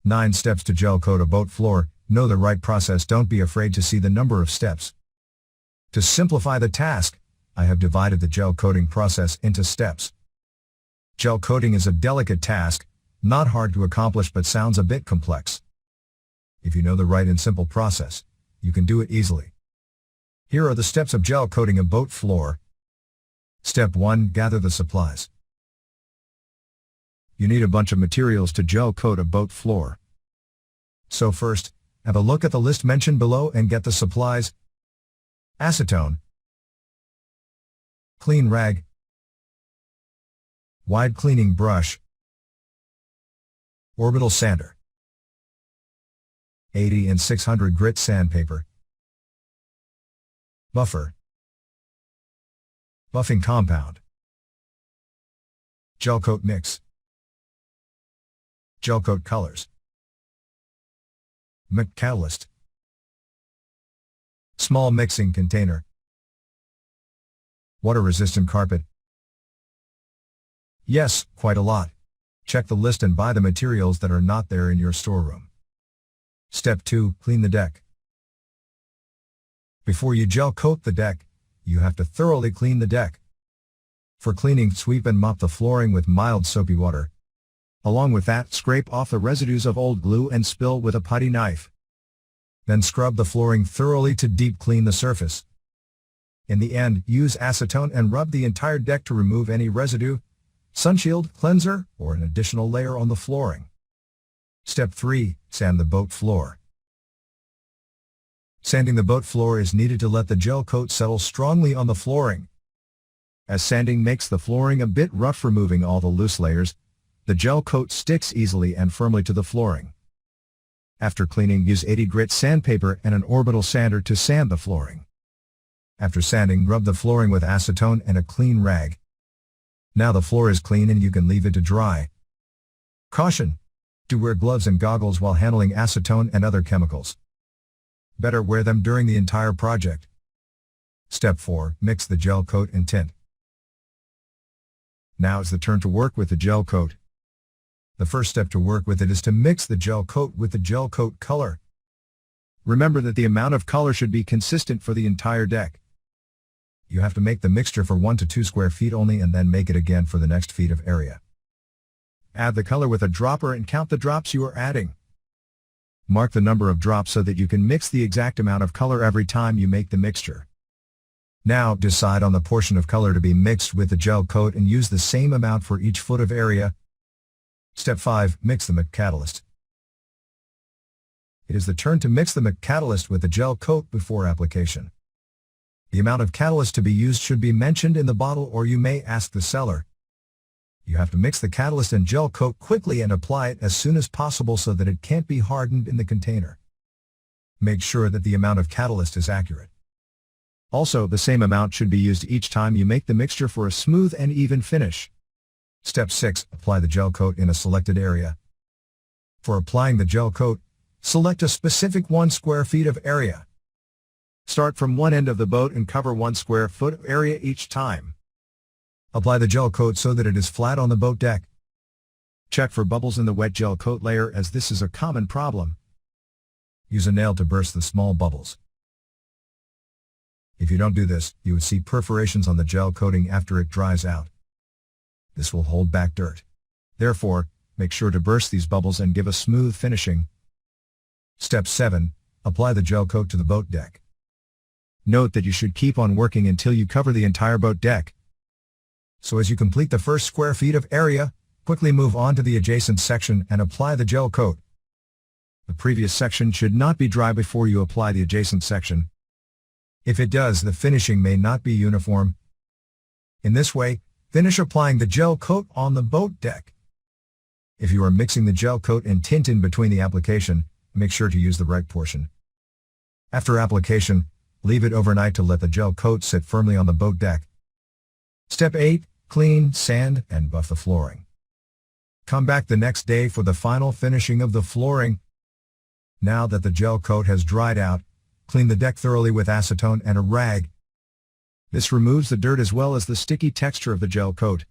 9 steps to gel coat a boat floor. Know the right process. Don't be afraid to see the number of steps. To simplify the task, I have divided the gel coating process into steps. Gel coating is a delicate task, not hard to accomplish but sounds a bit complex. If you know the right and simple process, you can do it easily. Here are the steps of gel coating a boat floor. Step 1. Gather the supplies. You need a bunch of materials to gel coat a boat floor. So first, have a look at the list mentioned below and get the supplies. Acetone, clean rag, wide cleaning brush, orbital sander, 80 and 600 grit sandpaper, buffer, buffing compound, gel coat mix, gel coat colors, catalyst, small mixing container, water-resistant carpet. Yes, quite a lot. Check the list and buy the materials that are not there in your storeroom. Step 2. Clean the deck. Before you gel coat the deck, you have to thoroughly clean the deck. For cleaning, sweep and mop the flooring with mild soapy water. Along with that, scrape off the residues of old glue and spill with a putty knife. Then scrub the flooring thoroughly to deep clean the surface. In the end, use acetone and rub the entire deck to remove any residue, sunshield, cleanser, or an additional layer on the flooring. Step 3. Sand the boat floor. Sanding the boat floor is needed to let the gel coat settle strongly on the flooring. As sanding makes the flooring a bit rough, removing all the loose layers, the gel coat sticks easily and firmly to the flooring. After cleaning, use 80 grit sandpaper and an orbital sander to sand the flooring. After sanding, rub the flooring with acetone and a clean rag. Now the floor is clean and you can leave it to dry. Caution! Do wear gloves and goggles while handling acetone and other chemicals. Better wear them during the entire project. Step 4. Mix the gel coat and tint. Now it's the turn to work with the gel coat. The first step to work with it is to mix the gel coat with the gel coat color. Remember that the amount of color should be consistent for the entire deck. You have to make the mixture for 1 to 2 square feet only and then make it again for the next feet of area. Add the color with a dropper and count the drops you are adding. Mark the number of drops so that you can mix the exact amount of color every time you make the mixture. Now decide on the portion of color to be mixed with the gel coat and use the same amount for each foot of area. Step 5. Mix the catalyst. It is the turn to mix the catalyst with the gel coat before application. The amount of catalyst to be used should be mentioned in the bottle, or you may ask the seller. You have to mix the catalyst and gel coat quickly and apply it as soon as possible so that it can't be hardened in the container. Make sure that the amount of catalyst is accurate. Also, the same amount should be used each time you make the mixture for a smooth and even finish. Step 6. Apply the gel coat in a selected area. For applying the gel coat, select a specific 1 square feet of area. Start from one end of the boat and cover 1 square foot of area each time. Apply the gel coat so that it is flat on the boat deck. Check for bubbles in the wet gel coat layer, as this is a common problem. Use a nail to burst the small bubbles. If you don't do this, you would see perforations on the gel coating after it dries out. This will hold back dirt. Therefore, make sure to burst these bubbles and give a smooth finishing. Step 7. Apply the gel coat to the boat deck. Note that you should keep on working until you cover the entire boat deck. So as you complete the first square feet of area, quickly move on to the adjacent section and apply the gel coat. The previous section should not be dry before you apply the adjacent section. If it does, the finishing may not be uniform. In this way, finish applying the gel coat on the boat deck. If you are mixing the gel coat and tint in between the application, make sure to use the right portion. After application, leave it overnight to let the gel coat sit firmly on the boat deck. Step 8. Clean, sand, and buff the flooring. Come back the next day for the final finishing of the flooring. Now that the gel coat has dried out, clean the deck thoroughly with acetone and a rag. This removes the dirt as well as the sticky texture of the gel coat.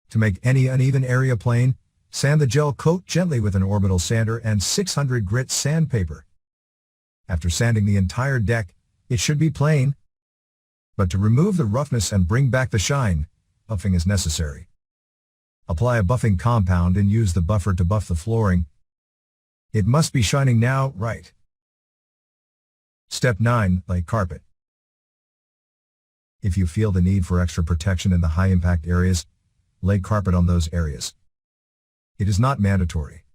To make any uneven area plain, Sand the gel coat gently with an orbital sander and 600 grit sandpaper. After sanding the entire deck, it should be plain. But to remove the roughness and bring back the shine, buffing is necessary. Apply a buffing compound and use the buffer to buff the flooring. It must be shining now, right? Step 9. Lay carpet. If you feel the need for extra protection in the high-impact areas, lay carpet on those areas. It is not mandatory.